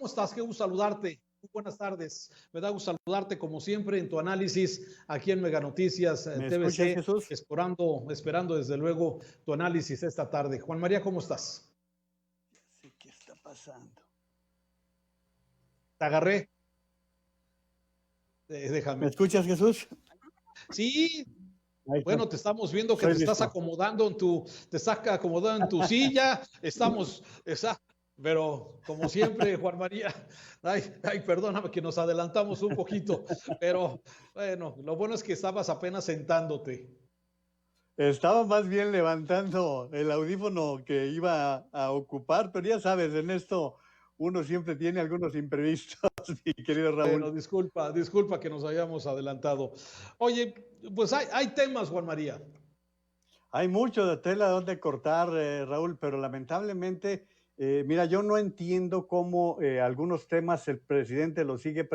¿Cómo estás? Qué gusto saludarte. Muy buenas tardes. Me da gusto saludarte como siempre en tu análisis aquí en Mega Noticias ¿Me escuchas, TVC, Jesús? esperando desde luego tu análisis esta tarde. Juan María, ¿cómo estás? Sí, ¿qué está pasando? Te agarré. ¿Me Déjame. escuchas, Jesús? Sí, Ahí está. bueno, te estamos viendo que Estoy te estás listo. acomodando en tu silla. Pero como siempre, Juan María, perdóname que nos adelantamos un poquito, pero bueno, lo bueno es que estabas apenas sentándote. Estaba más bien levantando el audífono que iba a ocupar, pero ya sabes, en esto uno siempre tiene algunos imprevistos, mi querido Bueno, Raúl. disculpa que nos hayamos adelantado. Oye, pues hay temas, Juan María. Hay mucho de tela donde cortar, Raúl, pero lamentablemente, mira, yo no entiendo cómo algunos temas el presidente los sigue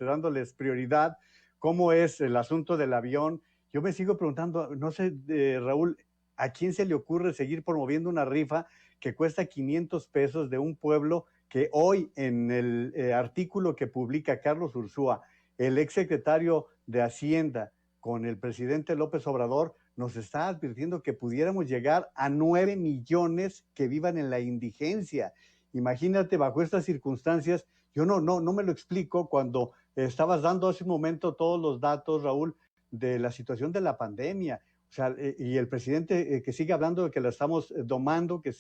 dándoles prioridad, cómo es el asunto del avión. Yo me sigo preguntando, no sé, Raúl, ¿a quién se le ocurre seguir promoviendo una rifa que cuesta 500 pesos de un pueblo que hoy en el artículo que publica Carlos Ursúa, el exsecretario de Hacienda, con el presidente López Obrador, nos está advirtiendo que pudiéramos llegar a 9 millones que vivan en la indigencia? Imagínate, bajo estas circunstancias, yo no me lo explico cuando estabas dando hace un momento todos los datos, Raúl, de la situación de la pandemia. O sea, y el presidente que sigue hablando de que la estamos domando, que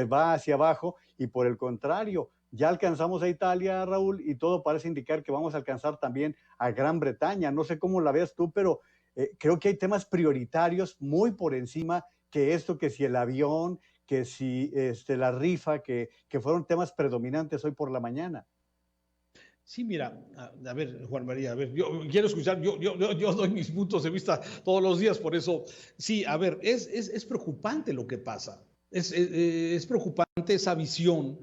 va hacia abajo, y por el contrario, ya alcanzamos a Italia, Raúl, y todo parece indicar que vamos a alcanzar también a Gran Bretaña. No sé cómo la veas tú, pero creo que hay temas prioritarios muy por encima que esto, que si el avión, que si la rifa, que fueron temas predominantes hoy por la mañana. Sí, mira, a ver, Juan María, a ver, yo quiero escuchar, yo doy mis puntos de vista todos los días, por eso, sí, a ver, es preocupante lo que pasa, es preocupante esa visión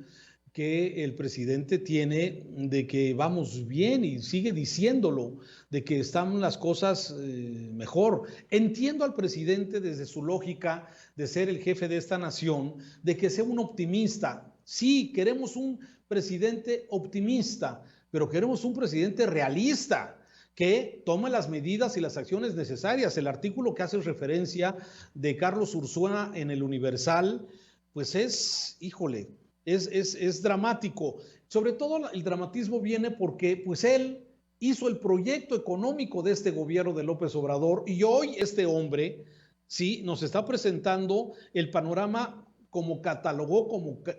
que el presidente tiene de que vamos bien y sigue diciéndolo, de que están las cosas mejor. Entiendo al presidente desde su lógica de ser el jefe de esta nación, de que sea un optimista. Sí, queremos un presidente optimista, pero queremos un presidente realista que tome las medidas y las acciones necesarias. El artículo que hace referencia de Carlos Ursúa en el Universal, pues híjole, es dramático. Sobre todo el dramatismo viene porque pues él hizo el proyecto económico de este gobierno de López Obrador y hoy este hombre, sí, nos está presentando el panorama como catalogó,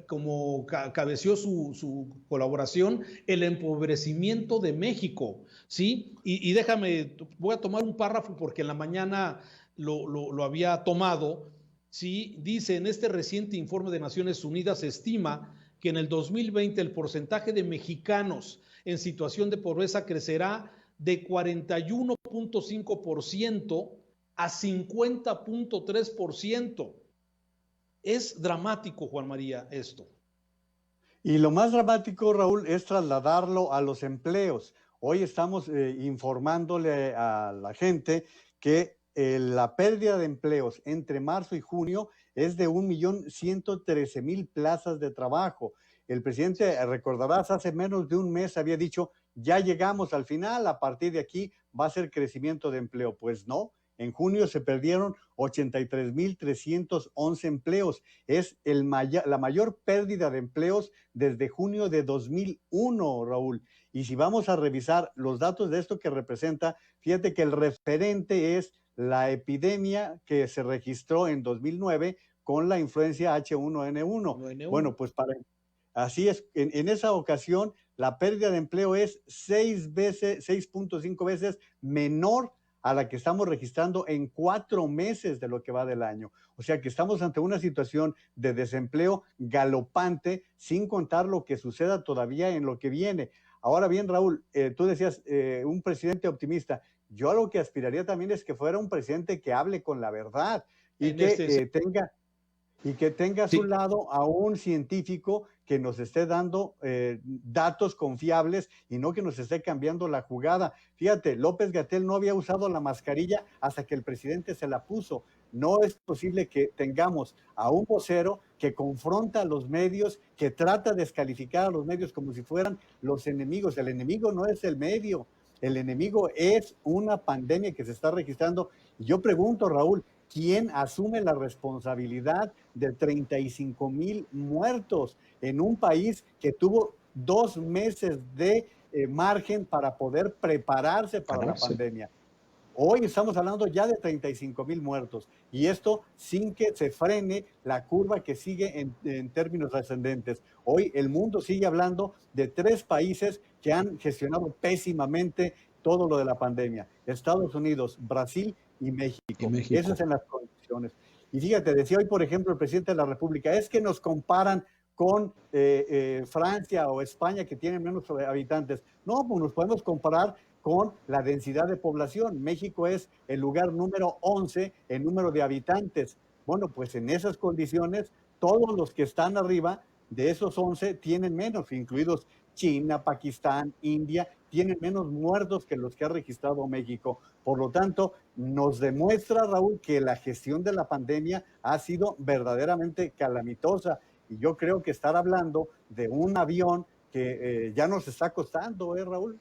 como cabeció su colaboración, el empobrecimiento de México, ¿sí? Y déjame, voy a tomar un párrafo porque en la mañana lo había tomado, ¿sí? Dice, en este reciente informe de Naciones Unidas se estima que en el 2020 el porcentaje de mexicanos en situación de pobreza crecerá de 41.5% a 50.3%. Es dramático, Juan María, esto. Y lo más dramático, Raúl, es trasladarlo a los empleos. Hoy estamos informándole a la gente que la pérdida de empleos entre marzo y junio es de 1.113.000 plazas de trabajo. El presidente, recordarás, hace menos de un mes había dicho, ya llegamos al final, a partir de aquí va a ser crecimiento de empleo. Pues no, en junio se perdieron 83.311 empleos. Es la mayor pérdida de empleos desde junio de 2001, Raúl. Y si vamos a revisar los datos de esto que representa, fíjate que el referente es la epidemia que se registró en 2009 con la influencia H1N1. Bueno, pues así es, en esa ocasión la pérdida de empleo es 6.5 veces menor a la que estamos registrando en 4 meses de lo que va del año. O sea que estamos ante una situación de desempleo galopante, sin contar lo que suceda todavía en lo que viene. Ahora bien, Raúl, tú decías un presidente optimista. Yo a lo que aspiraría también es que fuera un presidente que hable con la verdad y que tenga a su Sí, lado a un científico que nos esté dando datos confiables y no que nos esté cambiando la jugada. Fíjate, López-Gatell no había usado la mascarilla hasta que el presidente se la puso. No es posible que tengamos a un vocero que confronta a los medios, que trata de descalificar a los medios como si fueran los enemigos. El enemigo no es el medio, el enemigo es una pandemia que se está registrando. Y yo pregunto, Raúl, ¿quién asume la responsabilidad de 35,000 muertos en un país que tuvo 2 meses de margen para poder prepararse para la pandemia? Hoy estamos hablando ya de 35,000 muertos y esto sin que se frene la curva que sigue en términos ascendentes. Hoy el mundo sigue hablando de 3 países que han gestionado pésimamente todo lo de la pandemia: Estados Unidos, Brasil y México. Eso es en las condiciones. Y fíjate, decía hoy, por ejemplo, el presidente de la República, es que nos comparan con Francia o España, que tienen menos habitantes. No, pues nos podemos comparar con la densidad de población. México es el lugar número 11 en número de habitantes. Bueno, pues en esas condiciones, todos los que están arriba de esos 11 tienen menos, incluidos China, Pakistán, India, tienen menos muertos que los que ha registrado México. Por lo tanto, nos demuestra, Raúl, que la gestión de la pandemia ha sido verdaderamente calamitosa. Y yo creo que estar hablando de un avión que ya nos está costando, Raúl.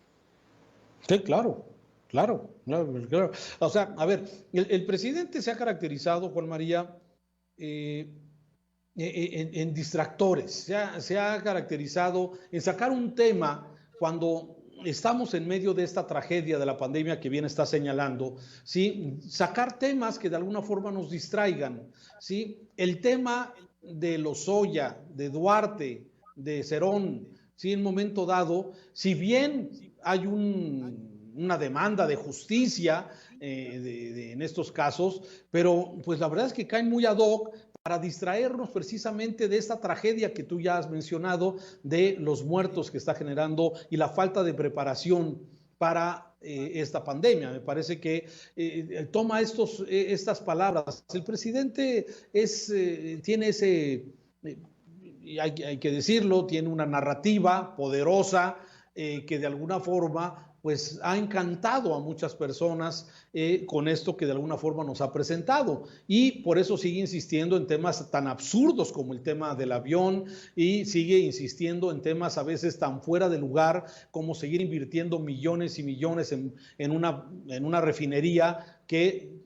Sí, claro, claro, claro. O sea, a ver, el presidente se ha caracterizado, Juan María, en distractores, se ha caracterizado en sacar un tema cuando estamos en medio de esta tragedia de la pandemia que bien está señalando, ¿sí? Sacar temas que de alguna forma nos distraigan, ¿sí? El tema de Lozoya, de Duarte, de Cerón, ¿sí? En un momento dado, si bien hay una demanda de justicia en estos casos, pero pues la verdad es que caen muy ad hoc para distraernos precisamente de esta tragedia que tú ya has mencionado, de los muertos que está generando y la falta de preparación para esta pandemia. Me parece que toma estas palabras. El presidente tiene ese, hay que decirlo, tiene una narrativa poderosa que de alguna forma pues ha encantado a muchas personas con esto que de alguna forma nos ha presentado, y por eso sigue insistiendo en temas tan absurdos como el tema del avión, y sigue insistiendo en temas a veces tan fuera de lugar como seguir invirtiendo millones y millones en una refinería que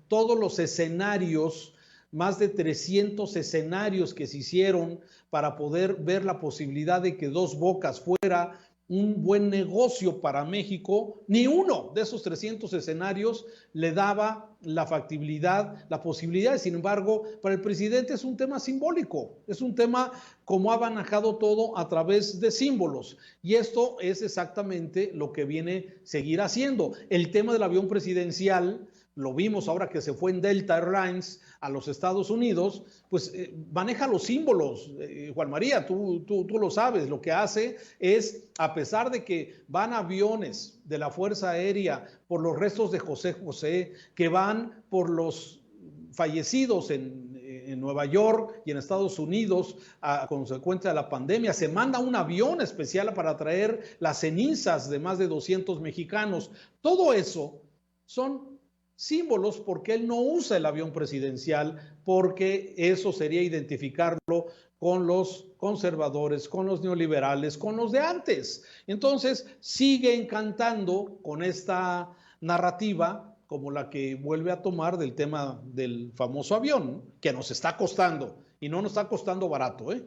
todos los escenarios, más de 300 escenarios que se hicieron para poder ver la posibilidad de que Dos Bocas fuera un buen negocio para México, ni uno de esos 300 escenarios le daba la factibilidad, la posibilidad. Sin embargo, para el presidente es un tema simbólico, es un tema como ha manejado todo a través de símbolos, y esto es exactamente lo que viene a seguir haciendo. El tema del avión presidencial, lo vimos ahora que se fue en Delta Airlines a los Estados Unidos, pues maneja los símbolos. Juan María, tú lo sabes, lo que hace es, a pesar de que van aviones de la Fuerza Aérea por los restos de José José, que van por los fallecidos en Nueva York y en Estados Unidos a consecuencia de la pandemia, se manda un avión especial para traer las cenizas de más de 200 mexicanos. Todo eso son símbolos, porque él no usa el avión presidencial, porque eso sería identificarlo con los conservadores, con los neoliberales, con los de antes. Entonces sigue encantando con esta narrativa como la que vuelve a tomar del tema del famoso avión, que nos está costando, y no nos está costando barato, ¿eh?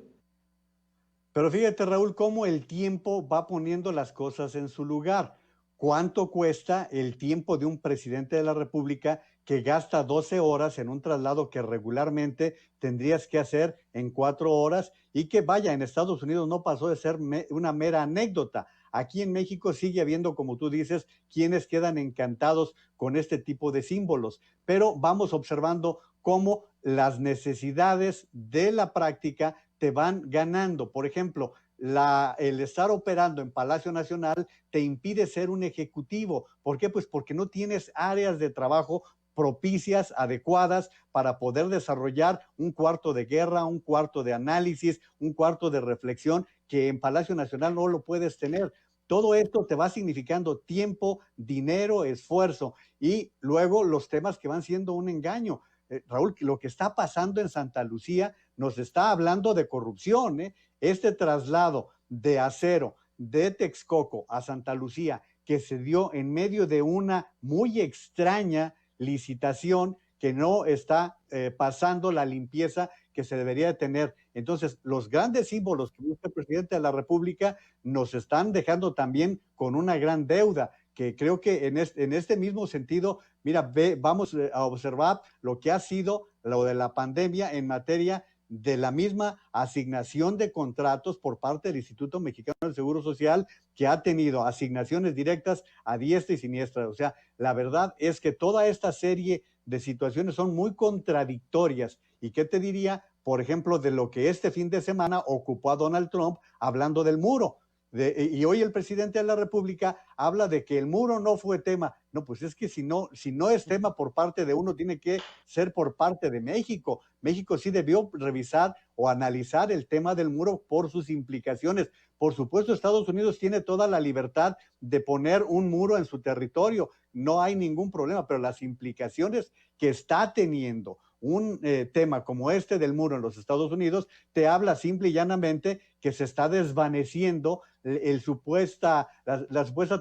Pero fíjate, Raúl, cómo el tiempo va poniendo las cosas en su lugar. ¿Cuánto cuesta el tiempo de un presidente de la República que gasta 12 horas en un traslado que regularmente tendrías que hacer en 4 horas, y que, vaya, en Estados Unidos no pasó de ser una mera anécdota? Aquí en México sigue habiendo, como tú dices, quienes quedan encantados con este tipo de símbolos, pero vamos observando cómo las necesidades de la práctica te van ganando. Por ejemplo, el estar operando en Palacio Nacional te impide ser un ejecutivo. ¿Por qué? Pues porque no tienes áreas de trabajo propicias, adecuadas, para poder desarrollar un cuarto de guerra, un cuarto de análisis, un cuarto de reflexión, que en Palacio Nacional no lo puedes tener. todo esto te va significando tiempo, dinero, esfuerzo y luego los temas que van siendo un engaño. Raúl, lo que está pasando en Santa Lucía nos está hablando de corrupción, ¿eh? Este traslado de acero de Texcoco a Santa Lucía que se dio en medio de una muy extraña licitación que no está pasando la limpieza que se debería de tener. Entonces, los grandes símbolos que busca el presidente de la República nos están dejando también con una gran deuda, que creo que en este mismo sentido, mira, vamos a observar lo que ha sido lo de la pandemia en materia de la misma asignación de contratos por parte del Instituto Mexicano del Seguro Social, que ha tenido asignaciones directas a diestra y siniestra. O sea, la verdad es que toda esta serie de situaciones son muy contradictorias. ¿Y qué te diría, por ejemplo, de lo que este fin de semana ocupó a Donald Trump hablando del muro? Y hoy el presidente de la República habla de que el muro no fue tema. No, pues es que si no es tema por parte de uno, tiene que ser por parte de México. México sí debió revisar o analizar el tema del muro por sus implicaciones. Por supuesto, Estados Unidos tiene toda la libertad de poner un muro en su territorio. No hay ningún problema, pero las implicaciones que está teniendo un tema como este del muro en los Estados Unidos te habla simple y llanamente que se está desvaneciendo la supuesta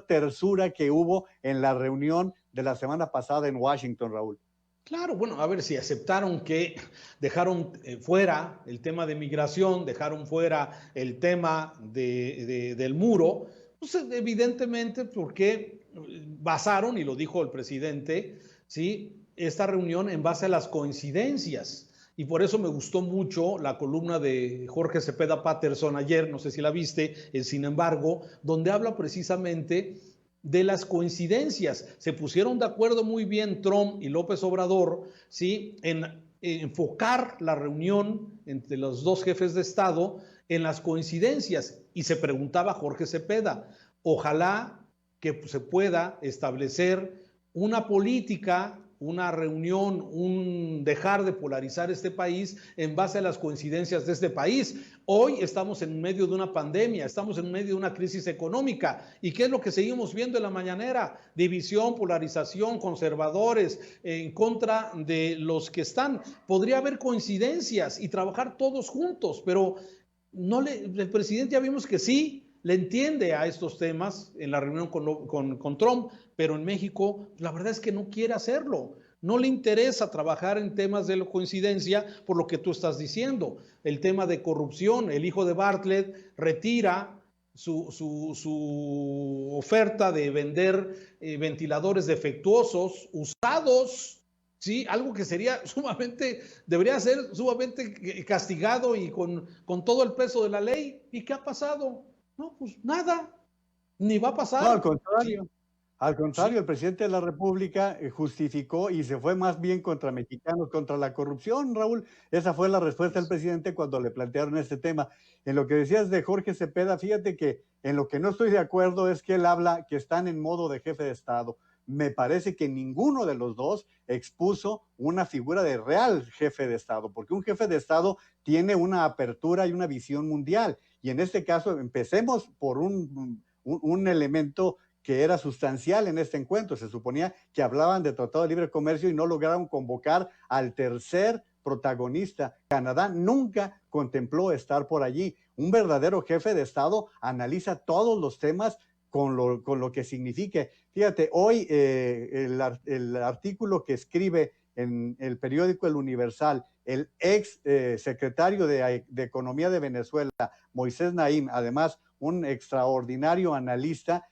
tersura que hubo en la reunión de la semana pasada en Washington, Raúl. Claro, bueno, a ver si aceptaron que dejaron fuera el tema de migración, dejaron fuera el tema del muro, pues evidentemente porque basaron, y lo dijo el presidente, ¿sí?, esta reunión en base a las coincidencias. Y por eso me gustó mucho la columna de Jorge Cepeda Patterson ayer, no sé si la viste, Sin embargo, donde habla precisamente de las coincidencias. Se pusieron de acuerdo muy bien Trump y López Obrador, ¿sí?, en enfocar la reunión entre los dos jefes de Estado en las coincidencias. Y se preguntaba Jorge Cepeda, ojalá que se pueda establecer una política, una reunión, un dejar de polarizar este país en base a las coincidencias de este país. Hoy estamos en medio de una pandemia, estamos en medio de una crisis económica. ¿Y qué es lo que seguimos viendo en la mañanera? División, polarización, conservadores en contra de los que están. Podría haber coincidencias y trabajar todos juntos, pero el presidente ya vimos que sí le entiende a estos temas en la reunión con Trump, pero en México la verdad es que no quiere hacerlo. No le interesa trabajar en temas de coincidencia por lo que tú estás diciendo. El tema de corrupción, el hijo de Bartlett retira su oferta de vender ventiladores defectuosos, usados, ¿sí? Algo que debería ser sumamente castigado y con todo el peso de la ley. ¿Y qué ha pasado? No, pues nada, ni va a pasar. No, al contrario. Al contrario, sí. El presidente de la República justificó y se fue más bien contra mexicanos, contra la corrupción, Raúl. Esa fue la respuesta del presidente cuando le plantearon este tema. En lo que decías de Jorge Cepeda, fíjate que en lo que no estoy de acuerdo es que él habla que están en modo de jefe de Estado. Me parece que ninguno de los dos expuso una figura de real jefe de Estado, porque un jefe de Estado tiene una apertura y una visión mundial. Y en este caso, empecemos por un elemento que era sustancial en este encuentro. Se suponía que hablaban de Tratado de Libre Comercio y no lograron convocar al tercer protagonista. Canadá nunca contempló estar por allí. Un verdadero jefe de Estado analiza todos los temas con lo que signifique. Fíjate, hoy el artículo que escribe en el periódico El Universal, el ex secretario de Economía de Venezuela, Moisés Naim, además un extraordinario analista,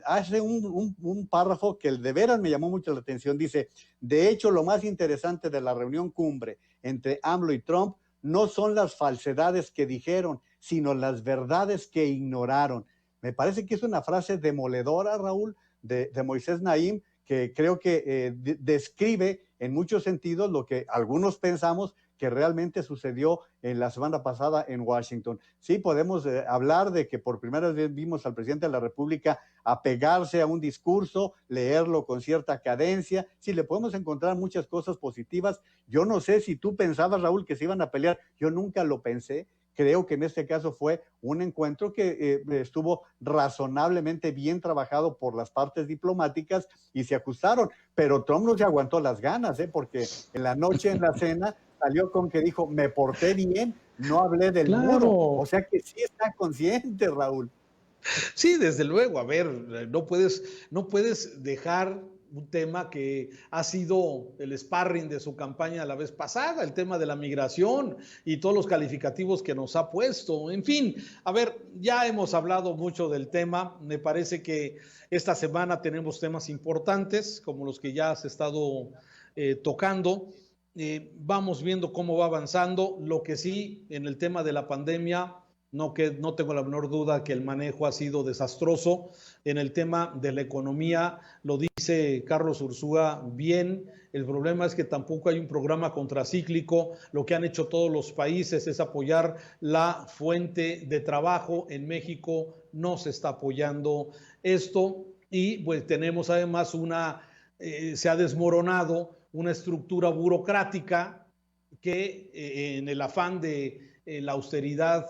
hace un párrafo que de veras me llamó mucho la atención. Dice, de hecho, lo más interesante de la reunión cumbre entre AMLO y Trump no son las falsedades que dijeron, sino las verdades que ignoraron. Me parece que es una frase demoledora, Raúl, de Moisés Naim, que creo que describe en muchos sentidos lo que algunos pensamos que realmente sucedió en la semana pasada en Washington. Sí, podemos hablar de que por primera vez vimos al presidente de la República apegarse a un discurso, leerlo con cierta cadencia. Sí, le podemos encontrar muchas cosas positivas. Yo no sé si tú pensabas, Raúl, que se iban a pelear. Yo nunca lo pensé. creo que en este caso fue un encuentro que estuvo razonablemente bien trabajado por las partes diplomáticas y se ajustaron, pero Trump no se aguantó las ganas, porque en la noche, en la cena, salió con que dijo, me porté bien, no hablé del muro, o Claro. sea que sí está consciente, Raúl. Sí, desde luego, a ver, no puedes dejar un tema que ha sido el sparring de su campaña la vez pasada, el tema de la migración y todos los calificativos que nos ha puesto. En fin, a ver, ya hemos hablado mucho del tema. Me parece que esta semana tenemos temas importantes, como los que ya has estado tocando. Vamos viendo cómo va avanzando. Lo que sí, en el tema de la pandemia, no tengo la menor duda que el manejo ha sido desastroso. En el tema de la economía, lo dice Carlos Ursúa bien, el problema es que tampoco hay un programa contracíclico. Lo que han hecho todos los países es apoyar la fuente de trabajo. En México no se está apoyando esto y pues tenemos además se ha desmoronado una estructura burocrática que en el afán de la austeridad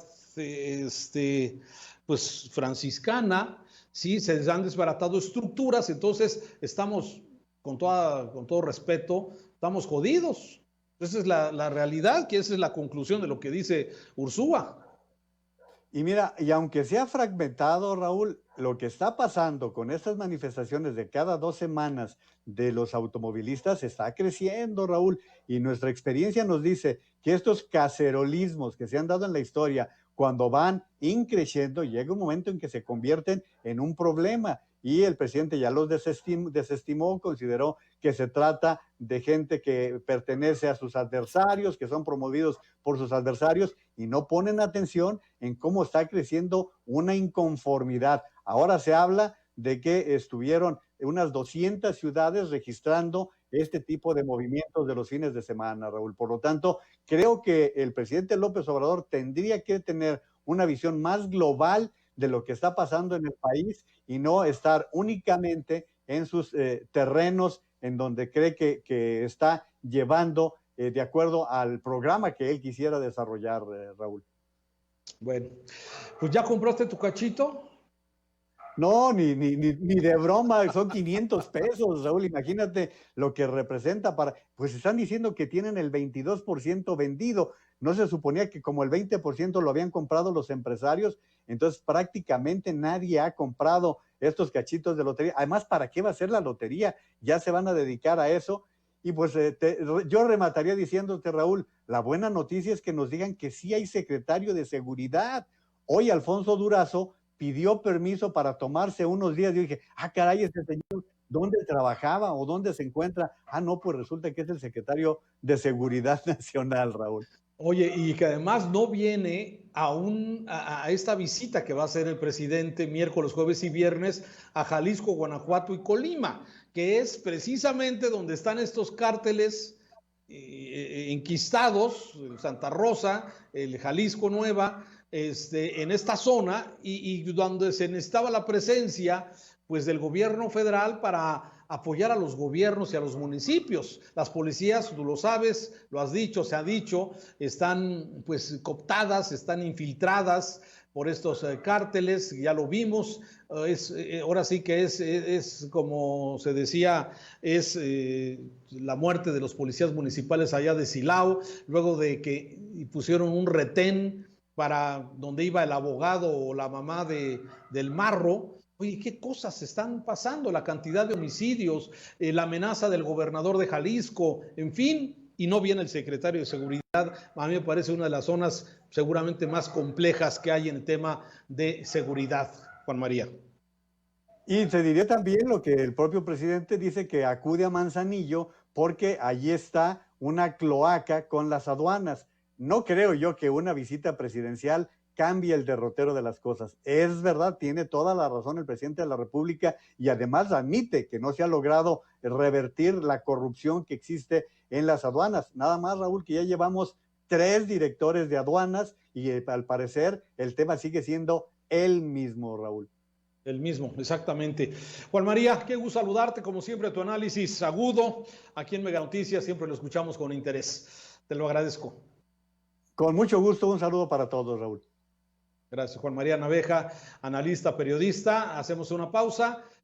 pues franciscana, sí, se han desbaratado estructuras, entonces estamos, con todo respeto, estamos jodidos. Esa es la realidad, que esa es la conclusión de lo que dice Ursúa. Y mira, y aunque sea fragmentado, Raúl, lo que está pasando con estas manifestaciones de cada 2 semanas de los automovilistas está creciendo, Raúl, y nuestra experiencia nos dice que estos cacerolismos que se han dado en la historia, cuando van increciendo, llega un momento en que se convierten en un problema. Y el presidente ya los desestimó, consideró que se trata de gente que pertenece a sus adversarios, que son promovidos por sus adversarios y no ponen atención en cómo está creciendo una inconformidad. Ahora se habla de que estuvieron unas 200 ciudades registrando este tipo de movimientos de los fines de semana, Raúl. Por lo tanto, creo que el presidente López Obrador tendría que tener una visión más global de lo que está pasando en el país y no estar únicamente en sus terrenos en donde cree que está llevando de acuerdo al programa que él quisiera desarrollar, Raúl. Bueno, pues ya compraste tu cachito. No, ni de broma, son 500 pesos, Raúl, imagínate lo que representa pues están diciendo que tienen el 22% vendido, no se suponía que como el 20% lo habían comprado los empresarios, entonces prácticamente nadie ha comprado estos cachitos de lotería, además, ¿para qué va a ser la lotería? Ya se van a dedicar a eso, y pues yo remataría diciéndote, Raúl, la buena noticia es que nos digan que sí hay secretario de seguridad. Hoy Alfonso Durazo pidió permiso para tomarse unos días. Yo dije, caray, este señor, ¿dónde trabajaba o dónde se encuentra? No, pues resulta que es el secretario de Seguridad Nacional, Raúl. Oye, y que además no viene a esta visita que va a hacer el presidente miércoles, jueves y viernes a Jalisco, Guanajuato y Colima, que es precisamente donde están estos cárteles enquistados, Santa Rosa, el Jalisco Nueva, en esta zona y donde se necesitaba la presencia pues del gobierno federal para apoyar a los gobiernos y a los municipios. Las policías, tú lo sabes, lo has dicho, se ha dicho, están pues cooptadas, están infiltradas por estos cárteles, ya lo vimos, ahora sí que es como se decía, es la muerte de los policías municipales allá de Silao, luego de que pusieron un retén para donde iba el abogado o la mamá del Marro. Oye, ¿qué cosas están pasando? La cantidad de homicidios, la amenaza del gobernador de Jalisco, en fin, y no viene el secretario de Seguridad. A mí me parece una de las zonas seguramente más complejas que hay en el tema de seguridad, Juan María. Y se diría también lo que el propio presidente dice, que acude a Manzanillo porque allí está una cloaca con las aduanas. No creo yo que una visita presidencial cambie el derrotero de las cosas. Es verdad, tiene toda la razón el presidente de la República y además admite que no se ha logrado revertir la corrupción que existe en las aduanas. Nada más, Raúl, que ya llevamos 3 directores de aduanas y al parecer el tema sigue siendo el mismo, Raúl. El mismo, exactamente. Juan María, qué gusto saludarte, como siempre, tu análisis agudo aquí en Mega Noticias, siempre lo escuchamos con interés. Te lo agradezco. Con mucho gusto, un saludo para todos, Raúl. Gracias, Juan María Naveja, analista, periodista. Hacemos una pausa.